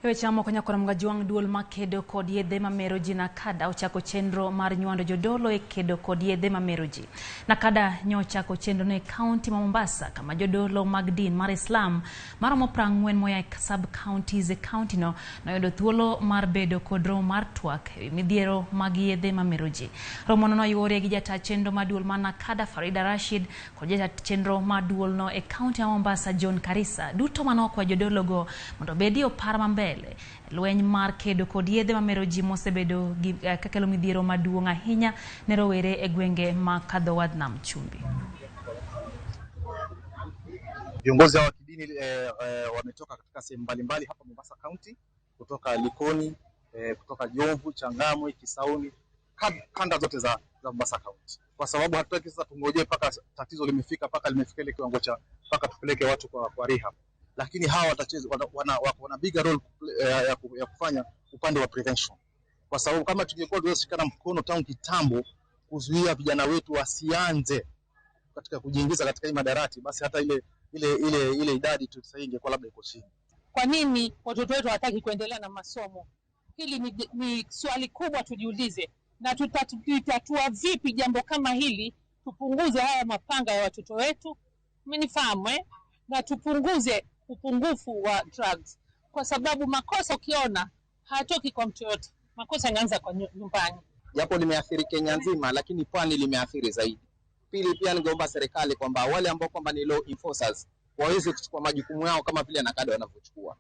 Ewe chamo konya kora mgajuang duol ma Kedo kod Yedhe ma Meroji na kada ochako chenro mar nyuando jodolo e Kedo kod Yedhe ma Meroji. Na kada nyochako chenro ne county ma Mombasa kama jodolo mag din mar Islam maromo 40 moya e sub counties e county no noyudo thuolo mar bedo kod romo mar twak ewi midhiero mag Yedhe ma Meroji. Romo no yore gi jata chenro maduol mana kada Farida Rashid kod jata chenro maduol no e county ma Mombasa John Karisa duto manokwa jodolo go mondo bedi opar mbele lweny mar Kedo kod Yedhe ma Meroji mosebedo gi kakelo midhiero maduong' ahinya ne rowere e gwenge ma kadho wadh nam chumbi. Viongozi wa kidini wametoka katika sehemu mbalimbali hapa Mombasa County, kutoka Likoni, kutoka Jomvu, Changamwe, Kisauni, kanda zote za Mombasa County. Kwa sababu hatutaki sasa tungoje paka tatizo limefika paka limefika ile kiwango cha paka tupeleke watu kwa rehab. Lakini hawa watacheza wana big role ya kufanya upande wa prevention. Kwa sababu kama tungekuwa tunashikana mkono tangu kitambo kuzuia vijana wetu wasianze katika kujiingiza katika hii madarati, basi hata ile idadi tu sasa ingekuwa labda iko chini. Kwa nini watoto wetu hawataki kuendelea na masomo? Hili ni swali kubwa tujiulize, na tutatatua vipi jambo kama hili tupunguze haya mapanga ya watoto wetu, umenifahamu na tupunguze upungufu wa drugs, kwa sababu makosa ukiona hatoki kwa mtu yote, makosa yanaanza kwa nyumbani. Japo limeathiri Kenya nzima, lakini pwani limeathiri zaidi. Pili, pia ningeomba serikali kwamba wale ambao kwamba ni law enforcers waweze kuchukua majukumu yao kama vile nakada wanavyochukua.